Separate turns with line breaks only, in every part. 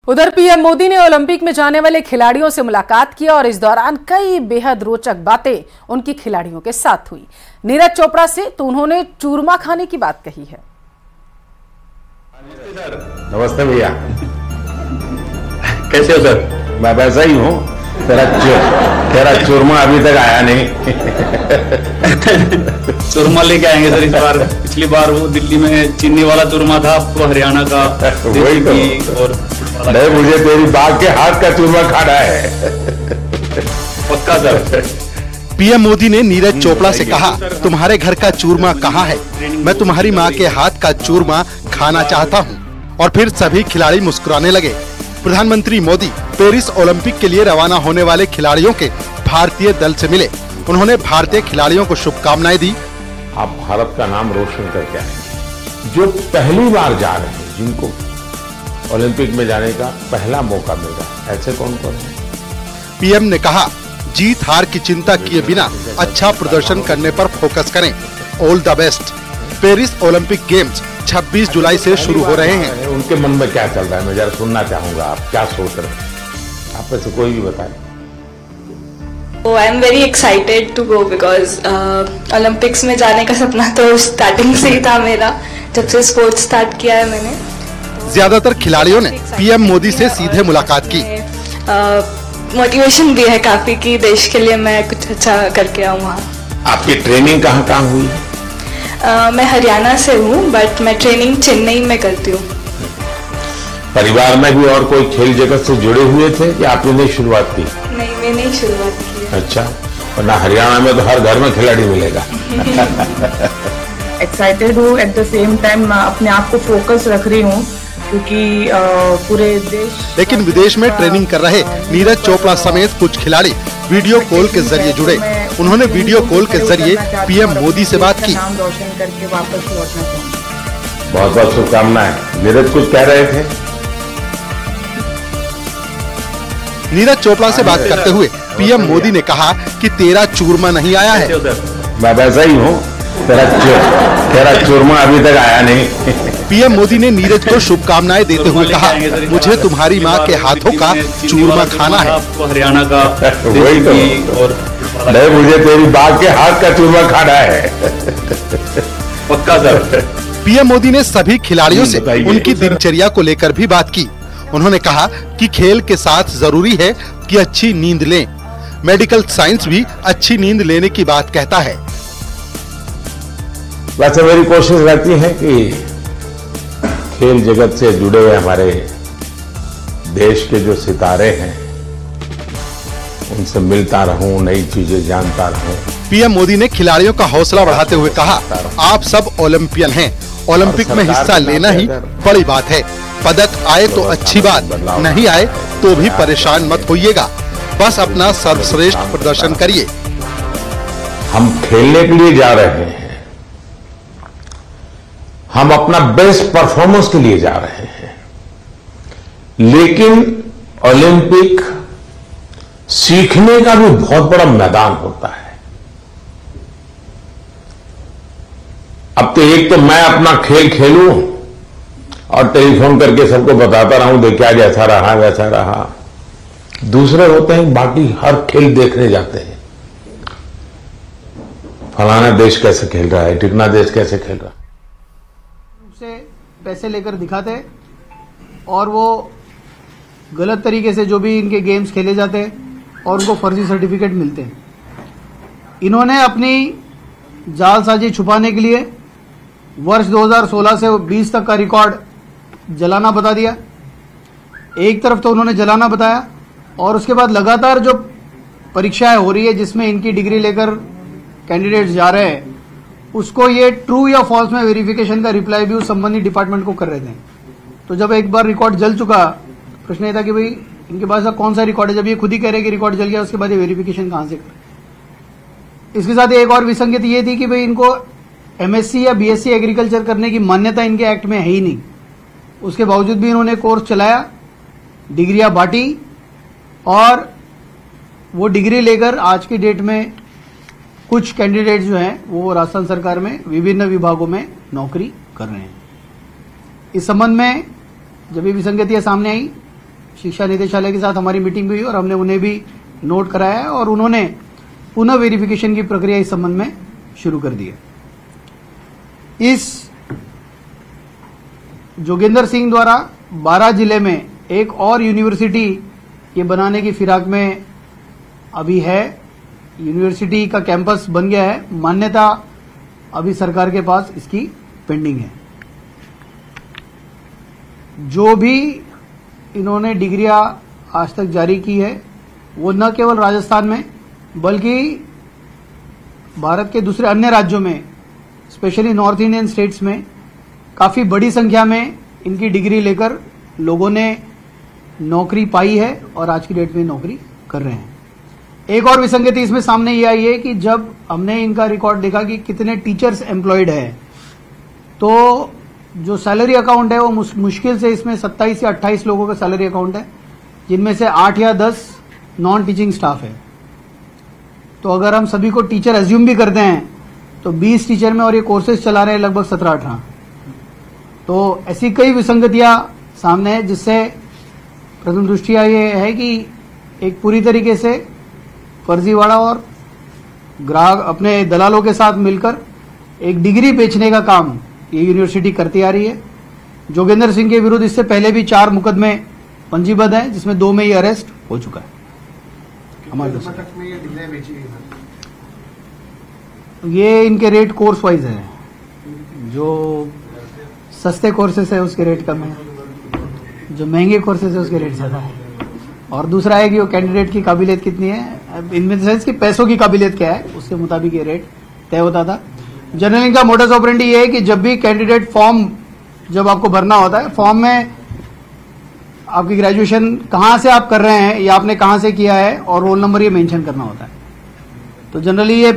उधर पीएम मोदी ने ओलंपिक में जाने वाले खिलाड़ियों से मुलाकात की और इस दौरान कई बेहद रोचक बातें उनकी खिलाड़ियों के साथ हुई। नीरज चोपड़ा से तो उन्होंने चूरमा खाने की बात कही है।
नमस्ते भैया,
कैसे हो सर?
मैं वैसा ही हूँ। तेरा चूरमा अभी तक आया नहीं।
चूरमा लेके आएंगे सर इस बार। पिछली बार वो दिल्ली में चीनी वाला चूरमा था, आपको हरियाणा का
वही तो। और नहीं, मुझे तेरी बाग के हाथ का चूरमा खाना है।
पक्का सर।
पीएम मोदी ने नीरज चोपड़ा से कहा, तुम्हारे घर का चूरमा कहाँ है? मैं तुम्हारी माँ के हाथ का चूरमा खाना चाहता हूँ। और फिर सभी खिलाड़ी मुस्कुराने लगे। प्रधानमंत्री मोदी पेरिस ओलंपिक के लिए रवाना होने वाले खिलाड़ियों के भारतीय दल से मिले। उन्होंने भारतीय खिलाड़ियों को शुभकामनाएं दी।
आप भारत का नाम रोशन करके आएंगे। जो पहली बार जा रहे हैं, जिनको ओलंपिक में जाने का पहला मौका मिल रहा है, ऐसे कौन कौन है?
पीएम ने कहा, जीत हार की चिंता किए बिना अच्छा प्रदर्शन करने पर फोकस करें। All the best. Paris Olympic games 26 जुलाई से शुरू हो रहे हैं।
उनके मन में क्या चल रहा है, मैं जरा सुनना चाहूंगा। आप क्या सोच रहे हैं? आप में से कोई भी बताए।
I am very excited to go because Olympics में जाने का सपना तो स्टार्टिंग से ही था मेरा, जब से स्पोर्ट्स स्टार्ट किया है मैंने।
ज्यादातर खिलाड़ियों ने पीएम मोदी से सीधे मुलाकात की।
मोटिवेशन भी है काफी कि देश के लिए मैं कुछ अच्छा करके आऊँ वहाँ।
आपकी ट्रेनिंग कहाँ कहाँ हुई?
मैं हरियाणा से हूँ, बट मैं ट्रेनिंग चेन्नई में करती हूँ।
परिवार में भी और कोई खेल जगत से जुड़े हुए थे कि आपने नहीं शुरुआत की?
नहीं, मैंने ही शुरुआत की।
अच्छा, वरना हरियाणा में तो हर घर में खिलाड़ी मिलेगा।
एक्साइटेड हूँ, एट द सेम टाइम अपने आप को फोकस रख रही हूँ क्योंकि पूरे देश।
लेकिन विदेश में ट्रेनिंग कर रहे नीरज चोपड़ा समेत कुछ खिलाड़ी वीडियो कॉल के जरिए जुड़े। उन्होंने वीडियो कॉल के जरिए पीएम मोदी से बात की।
नाम रोशन करके वापस लौटना चाहूँगी।
बहुत बहुत शुभकामनाएं। नीरज कुछ कह रहे थे?
नीरज चोपड़ा से बात करते हुए पीएम मोदी ने कहा कि तेरा चूरमा नहीं आया है।
मैं वैसा ही हूँ। तेरा चूरमा अभी तक आया नहीं।
पीएम मोदी ने नीरज को शुभकामनाएं देते हुए कहा, मुझे तुम्हारी माँ के हाथों का चूरमा खाना है।
आपको हरियाणा का
वही तो। और नहीं, मुझे तेरी बाग के हाथ का चूरमा खाना है।
पक्का सर।
पीएम मोदी ने सभी खिलाड़ियों से उनकी दिनचर्या को लेकर भी बात की। उन्होंने कहा कि खेल के साथ जरूरी है कि अच्छी नींद लें। मेडिकल साइंस भी अच्छी नींद लेने की बात कहता है।
वैसे मेरी कोशिश रहती है कि खेल जगत से जुड़े हुए हमारे देश के जो सितारे हैं, उनसे मिलता रहूं, नई चीजें जानता रहूं।
पीएम मोदी ने खिलाड़ियों का हौसला बढ़ाते हुए कहा, आप सब ओलंपियन हैं। ओलंपिक में हिस्सा लेना ही बड़ी बात है। पदक आए तो अच्छी बात, नहीं आए तो भी परेशान मत होइएगा। बस अपना सर्वश्रेष्ठ प्रदर्शन करिए।
हम खेलने के लिए जा रहे हैं, हम अपना बेस्ट परफॉर्मेंस के लिए जा रहे हैं, लेकिन ओलंपिक सीखने का भी बहुत बड़ा मैदान होता है। अब तो एक तो मैं अपना खेल खेलूं और टेलीफोन करके सबको बताता रहूं, देखिए आज ऐसा रहा वैसा रहा। दूसरे होते हैं बाकी हर खेल देखने जाते हैं, फलाना देश कैसे खेल रहा है, टिकना देश कैसे खेल रहा है।
से पैसे लेकर दिखाते और वो गलत तरीके से जो भी इनके गेम्स खेले जाते हैं और उनको फर्जी सर्टिफिकेट मिलते हैं। इन्होंने अपनी जालसाजी छुपाने के लिए वर्ष 2016 से 20 तक का रिकॉर्ड जलाना बता दिया। एक तरफ तो उन्होंने जलाना बताया और उसके बाद लगातार जो परीक्षाएं हो रही है जिसमें इनकी डिग्री लेकर कैंडिडेट्स जा रहे हैं, उसको ये ट्रू या फॉल्स में वेरिफिकेशन का रिप्लाई भी उस संबंधित डिपार्टमेंट को कर रहे थे। तो जब एक बार रिकॉर्ड जल चुका, प्रश्न ये था कि भाई इनके पास कौन सा रिकॉर्ड है। जब ये खुद ही कह रहे कि रिकॉर्ड जल गया, उसके बाद ये वेरिफिकेशन कहां से करें। इसके साथ एक और विसंगति ये थी कि भाई इनको एमएससी या बीएससी एग्रीकल्चर करने की मान्यता इनके एक्ट में है ही नहीं। उसके बावजूद भी इन्होंने कोर्स चलाया, डिग्रियां बांटी और वो डिग्री लेकर आज की डेट में कुछ कैंडिडेट जो हैं वो राजस्थान सरकार में विभिन्न विभागों में नौकरी कर रहे हैं। इस संबंध में जब ये विसंगतियां सामने आई शिक्षा निदेशालय के साथ हमारी मीटिंग हुई और हमने उन्हें भी नोट कराया है और उन्होंने पुनः वेरिफिकेशन की प्रक्रिया इस संबंध में शुरू कर दी है। इस जोगेंद्र सिंह द्वारा 12 जिले में एक और यूनिवर्सिटी ये बनाने की फिराक में अभी है। यूनिवर्सिटी का कैंपस बन गया है, मान्यता अभी सरकार के पास इसकी पेंडिंग है। जो भी इन्होंने डिग्रियां आज तक जारी की है वो न केवल राजस्थान में बल्कि भारत के दूसरे अन्य राज्यों में, स्पेशली नॉर्थ इंडियन स्टेट्स में काफी बड़ी संख्या में इनकी डिग्री लेकर लोगों ने नौकरी पाई है और आज की डेट में नौकरी कर रहे हैं। एक और विसंगति इसमें सामने ये आई है कि जब हमने इनका रिकॉर्ड देखा कि कितने टीचर्स एम्प्लॉयड है, तो जो सैलरी अकाउंट है वो मुश्किल से इसमें 27 या 28 लोगों का सैलरी अकाउंट है, जिनमें से 8 या 10 नॉन टीचिंग स्टाफ है। तो अगर हम सभी को टीचर एज्यूम भी करते हैं तो 20 टीचर में और ये कोर्सेज चला रहे हैं लगभग 17-18। तो ऐसी कई विसंगतियां सामने है, जिससे प्रथम दृष्टिया ये है कि एक पूरी तरीके से फर्जीवाड़ा और ग्राहक अपने दलालों के साथ मिलकर एक डिग्री बेचने का काम ये यूनिवर्सिटी करती आ रही है। जोगेंद्र सिंह के विरुद्ध इससे पहले भी 4 मुकदमे पंजीबद्ध हैं, जिसमें 2 में ये अरेस्ट हो चुका है। हमारे ये इनके रेट कोर्स वाइज है, जो सस्ते कोर्सेस है उसके रेट कम है, जो महंगे कोर्सेस है उसके रेट ज्यादा है। और दूसरा है कि वो कैंडिडेट की काबिलियत कितनी है, इनमें सेंस कि पैसों की काबिलियत क्या है, उसके मुताबिक ये रेट तय होता था। जनरल इनका मोडस ऑपरेंडी ये है कि जब भी कैंडिडेट फॉर्म जब आपको भरना होता है, फॉर्म में आपकी ग्रेजुएशन कहाँ से आप कर रहे हैं या आपने कहाँ से किया है और रोल नंबर ये मेंशन करना होता है। तो जनरली ये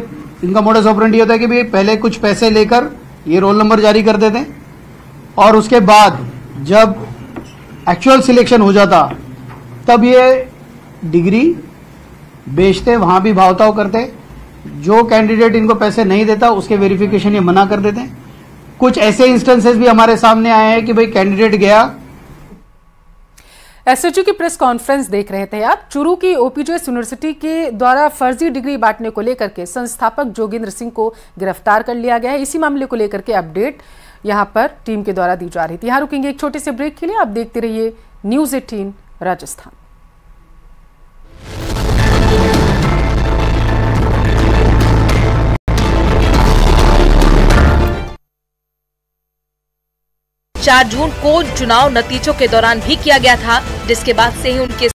इनका मोडस ऑपरेंडी होता है कि भाई पहले कुछ पैसे लेकर ये रोल नंबर जारी कर देते हैं और उसके बाद जब एक्चुअल सिलेक्शन हो जाता तब ये डिग्री बेचते, वहां भी भावताव करते। जो कैंडिडेट इनको पैसे नहीं देता उसके वेरिफिकेशन ये मना कर देते हैं। कुछ ऐसे इंस्टेंसेस भी हमारे सामने आए हैं कि भाई कैंडिडेट गया।
एसएचयू की प्रेस कॉन्फ्रेंस देख रहे थे आप। चूरू की ओपीजेएस यूनिवर्सिटी के द्वारा फर्जी डिग्री बांटने को लेकर के संस्थापक जोगेंद्र सिंह को गिरफ्तार कर लिया गया है। इसी मामले को लेकर के अपडेट यहां पर टीम के द्वारा दी जा रही थी। यहां रुकेंगे एक छोटे से ब्रेक के लिए। आप देखते रहिए न्यूज़ 18 राजस्थान।
चार जून को चुनाव नतीजों के दौरान भी किया गया था, जिसके बाद से ही उनके